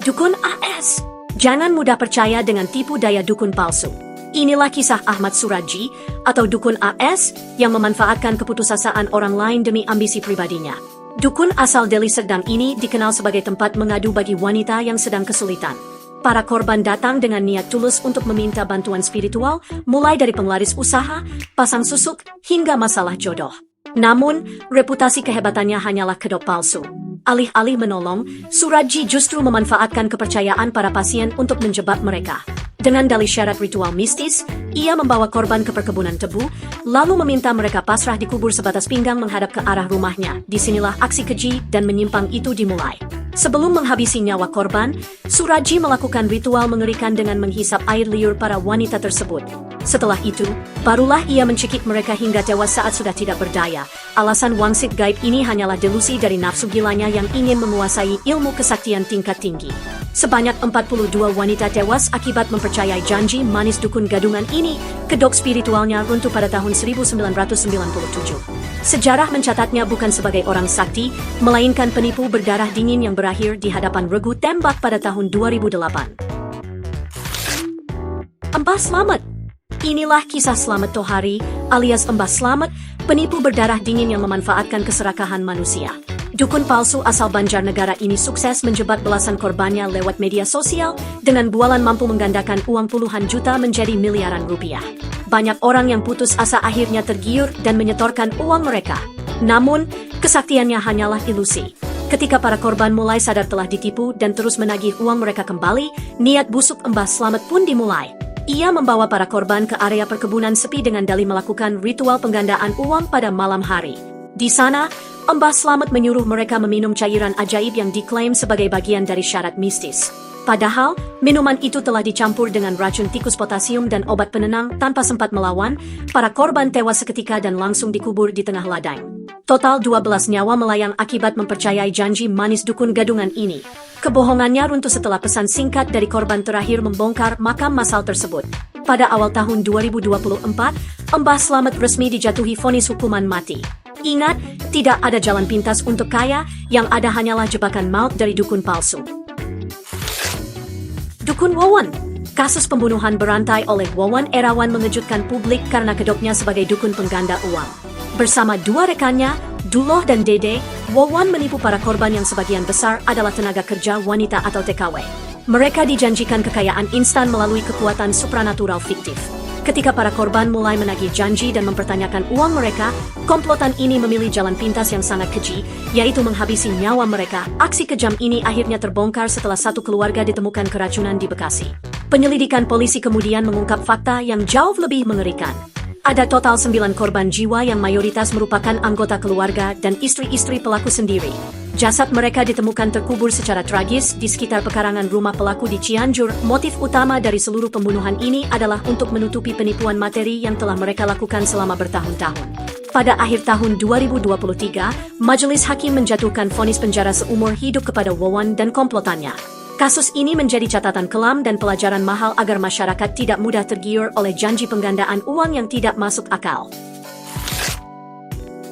Dukun AS. Jangan mudah percaya dengan tipu daya dukun palsu. Inilah kisah Ahmad Surajji atau Dukun AS yang memanfaatkan keputusasaan orang lain demi ambisi pribadinya. Dukun asal Deli Serdang ini dikenal sebagai tempat mengadu bagi wanita yang sedang kesulitan. Para korban datang dengan niat tulus untuk meminta bantuan spiritual, mulai dari penglaris usaha, pasang susuk, hingga masalah jodoh. Namun, reputasi kehebatannya hanyalah kedok palsu. Alih-alih menolong, Surajji justru memanfaatkan kepercayaan para pasien untuk menjebak mereka. Dengan dalih syarat ritual mistis, ia membawa korban ke perkebunan tebu, lalu meminta mereka pasrah dikubur sebatas pinggang menghadap ke arah rumahnya. Disinilah aksi keji dan menyimpang itu dimulai. Sebelum menghabisi nyawa korban, Surajji melakukan ritual mengerikan dengan menghisap air liur para wanita tersebut. Setelah itu, barulah ia mencekik mereka hingga tewas saat sudah tidak berdaya. Alasan wangsit gaib ini hanyalah delusi dari nafsu gilanya yang ingin menguasai ilmu kesaktian tingkat tinggi. Sebanyak 42 wanita tewas akibat mempercayai janji manis dukun gadungan ini. Kedok spiritualnya runtuh pada tahun 1997. Sejarah mencatatnya bukan sebagai orang sakti, melainkan penipu berdarah dingin yang berakhir di hadapan regu tembak pada tahun 2008. Mbah Slamet. Inilah kisah Slamet Tohari alias Mbah Slamet, penipu berdarah dingin yang memanfaatkan keserakahan manusia. Dukun palsu asal Banjarnegara ini sukses menjebak belasan korbannya lewat media sosial dengan bualan mampu menggandakan uang puluhan juta menjadi miliaran rupiah. Banyak orang yang putus asa akhirnya tergiur dan menyetorkan uang mereka. Namun, kesaktiannya hanyalah ilusi. Ketika para korban mulai sadar telah ditipu dan terus menagih uang mereka kembali, niat busuk Mbah Slamet pun dimulai. Ia membawa para korban ke area perkebunan sepi dengan dalih melakukan ritual penggandaan uang pada malam hari. Di sana, Mbah Slamet menyuruh mereka meminum cairan ajaib yang diklaim sebagai bagian dari syarat mistis. Padahal, minuman itu telah dicampur dengan racun tikus potasium dan obat penenang. Tanpa sempat melawan, para korban tewas seketika dan langsung dikubur di tengah ladang. Total 12 nyawa melayang akibat mempercayai janji manis dukun gadungan ini. Kebohongannya runtuh setelah pesan singkat dari korban terakhir membongkar makam massal tersebut. Pada awal tahun 2024, Mbah Slamet resmi dijatuhi vonis hukuman mati. Ingat, tidak ada jalan pintas untuk kaya, yang ada hanyalah jebakan maut dari dukun palsu. Dukun Wawan. Kasus pembunuhan berantai oleh Wawan Erawan mengejutkan publik karena kedoknya sebagai dukun pengganda uang. Bersama dua rekannya, Duloh dan Dede, Wawan menipu para korban yang sebagian besar adalah tenaga kerja wanita atau TKW. Mereka dijanjikan kekayaan instan melalui kekuatan supranatural fiktif. Ketika para korban mulai menagih janji dan mempertanyakan uang mereka, komplotan ini memilih jalan pintas yang sangat keji, yaitu menghabisi nyawa mereka. Aksi kejam ini akhirnya terbongkar setelah satu keluarga ditemukan keracunan di Bekasi. Penyelidikan polisi kemudian mengungkap fakta yang jauh lebih mengerikan. Ada total 9 korban jiwa yang mayoritas merupakan anggota keluarga dan istri-istri pelaku sendiri. Jasad mereka ditemukan terkubur secara tragis di sekitar pekarangan rumah pelaku di Cianjur. Motif utama dari seluruh pembunuhan ini adalah untuk menutupi penipuan materi yang telah mereka lakukan selama bertahun-tahun. Pada akhir tahun 2023, Majelis Hakim menjatuhkan vonis penjara seumur hidup kepada Wawan dan komplotannya. Kasus ini menjadi catatan kelam dan pelajaran mahal agar masyarakat tidak mudah tergiur oleh janji penggandaan uang yang tidak masuk akal.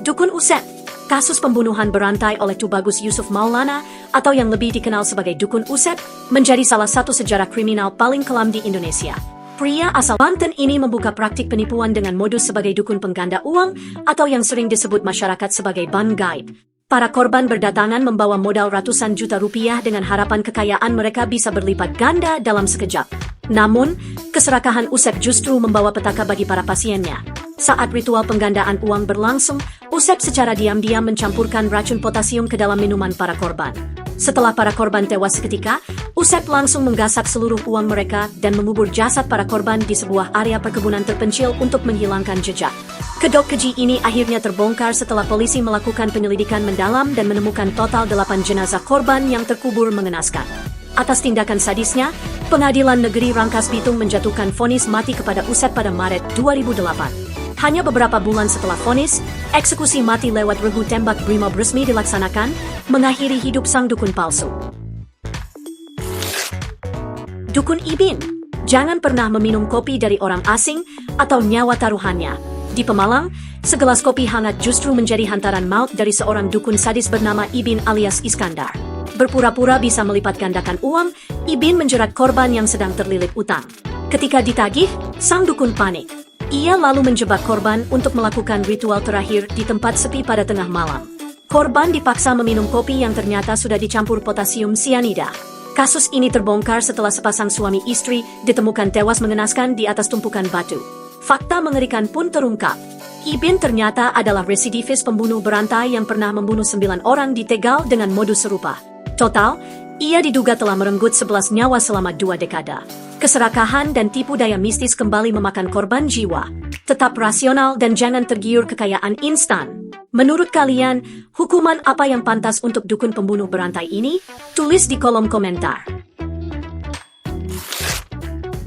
Dukun Usep. Kasus pembunuhan berantai oleh Tubagus Yusuf Maulana atau yang lebih dikenal sebagai Dukun Usep menjadi salah satu sejarah kriminal paling kelam di Indonesia. Pria asal Banten ini membuka praktik penipuan dengan modus sebagai dukun pengganda uang atau yang sering disebut masyarakat sebagai ban gaib. Para korban berdatangan membawa modal ratusan juta rupiah dengan harapan kekayaan mereka bisa berlipat ganda dalam sekejap. Namun, keserakahan Usep justru membawa petaka bagi para pasiennya. Saat ritual penggandaan uang berlangsung, Usep secara diam-diam mencampurkan racun potasium ke dalam minuman para korban. Setelah para korban tewas seketika, Usep langsung menggasak seluruh uang mereka dan mengubur jasad para korban di sebuah area perkebunan terpencil untuk menghilangkan jejak. Kedok keji ini akhirnya terbongkar setelah polisi melakukan penyelidikan mendalam dan menemukan total 8 jenazah korban yang terkubur mengenaskan. Atas tindakan sadisnya, Pengadilan Negeri Rangkas Bitung menjatuhkan vonis mati kepada Usep pada Maret 2008. Hanya beberapa bulan setelah vonis, eksekusi mati lewat regu tembak Brimob resmi dilaksanakan, mengakhiri hidup sang dukun palsu. Dukun Ibin. Jangan pernah meminum kopi dari orang asing atau nyawa taruhannya. Di Pemalang, segelas kopi hangat justru menjadi hantaran maut dari seorang dukun sadis bernama Ibin alias Iskandar. Berpura-pura bisa melipat gandakan uang, Ibin menjerat korban yang sedang terlilit utang. Ketika ditagih, sang dukun panik. Ia lalu menjebak korban untuk melakukan ritual terakhir di tempat sepi pada tengah malam. Korban dipaksa meminum kopi yang ternyata sudah dicampur potasium sianida. Kasus ini terbongkar setelah sepasang suami istri ditemukan tewas mengenaskan di atas tumpukan batu. Fakta mengerikan pun terungkap. Ibin ternyata adalah residivis pembunuh berantai yang pernah membunuh 9 orang di Tegal dengan modus serupa. Total, ia diduga telah merenggut 11 nyawa selama 2 dekade. Keserakahan dan tipu daya mistis kembali memakan korban jiwa. Tetap rasional dan jangan tergiur kekayaan instan. Menurut kalian, hukuman apa yang pantas untuk dukun pembunuh berantai ini? Tulis di kolom komentar.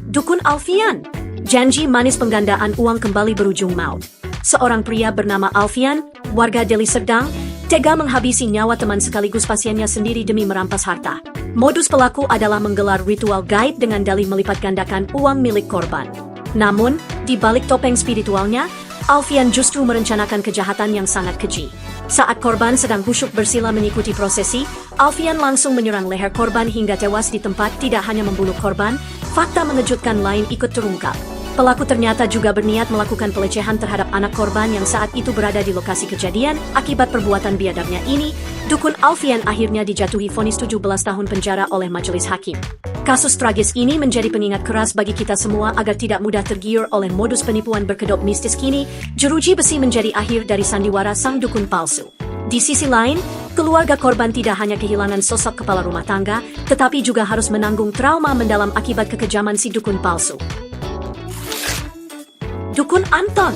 Dukun Alfian. Janji manis penggandaan uang kembali berujung maut. Seorang pria bernama Alfian, warga Deli Serdang, tega menghabisi nyawa teman sekaligus pasiennya sendiri demi merampas harta. Modus pelaku adalah menggelar ritual gaib dengan dalih melipat gandakan uang milik korban. Namun, di balik topeng spiritualnya, Alfian justru merencanakan kejahatan yang sangat keji. Saat korban sedang khusyuk bersila mengikuti prosesi, Alfian langsung menyerang leher korban hingga tewas di tempat. Tidak hanya membunuh korban, fakta mengejutkan lain ikut terungkap. Pelaku ternyata juga berniat melakukan pelecehan terhadap anak korban yang saat itu berada di lokasi kejadian. Akibat perbuatan biadabnya ini, dukun Alfian akhirnya dijatuhi vonis 17 tahun penjara oleh majelis hakim. Kasus tragis ini menjadi pengingat keras bagi kita semua agar tidak mudah tergiur oleh modus penipuan berkedok mistis kini. Jeruji besi menjadi akhir dari sandiwara sang dukun palsu. Di sisi lain, keluarga korban tidak hanya kehilangan sosok kepala rumah tangga, tetapi juga harus menanggung trauma mendalam akibat kekejaman si dukun palsu. Dukun Anton.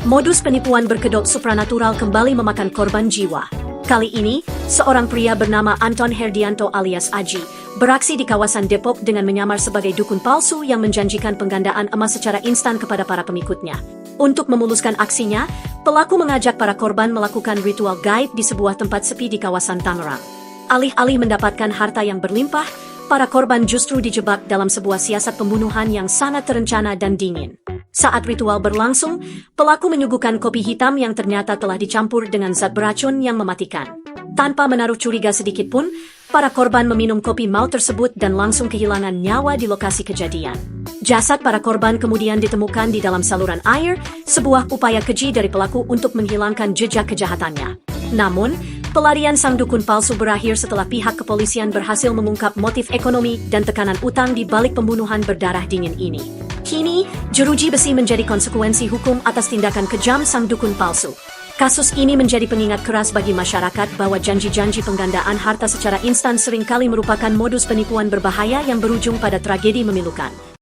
Modus penipuan berkedok supranatural kembali memakan korban jiwa. Kali ini, seorang pria bernama Anton Herdianto alias Aji beraksi di kawasan Depok dengan menyamar sebagai dukun palsu yang menjanjikan penggandaan emas secara instan kepada para pengikutnya. Untuk memuluskan aksinya, pelaku mengajak para korban melakukan ritual gaib di sebuah tempat sepi di kawasan Tangerang. Alih-alih mendapatkan harta yang berlimpah, para korban justru dijebak dalam sebuah siasat pembunuhan yang sangat terencana dan dingin. Saat ritual berlangsung, pelaku menyuguhkan kopi hitam yang ternyata telah dicampur dengan zat beracun yang mematikan. Tanpa menaruh curiga sedikit pun, para korban meminum kopi maut tersebut dan langsung kehilangan nyawa di lokasi kejadian. Jasad para korban kemudian ditemukan di dalam saluran air, sebuah upaya keji dari pelaku untuk menghilangkan jejak kejahatannya. Namun, pelarian sang dukun palsu berakhir setelah pihak kepolisian berhasil mengungkap motif ekonomi dan tekanan utang di balik pembunuhan berdarah dingin ini. Kini, jeruji besi menjadi konsekuensi hukum atas tindakan kejam sang dukun palsu. Kasus ini menjadi pengingat keras bagi masyarakat bahwa janji-janji penggandaan harta secara instan seringkali merupakan modus penipuan berbahaya yang berujung pada tragedi memilukan.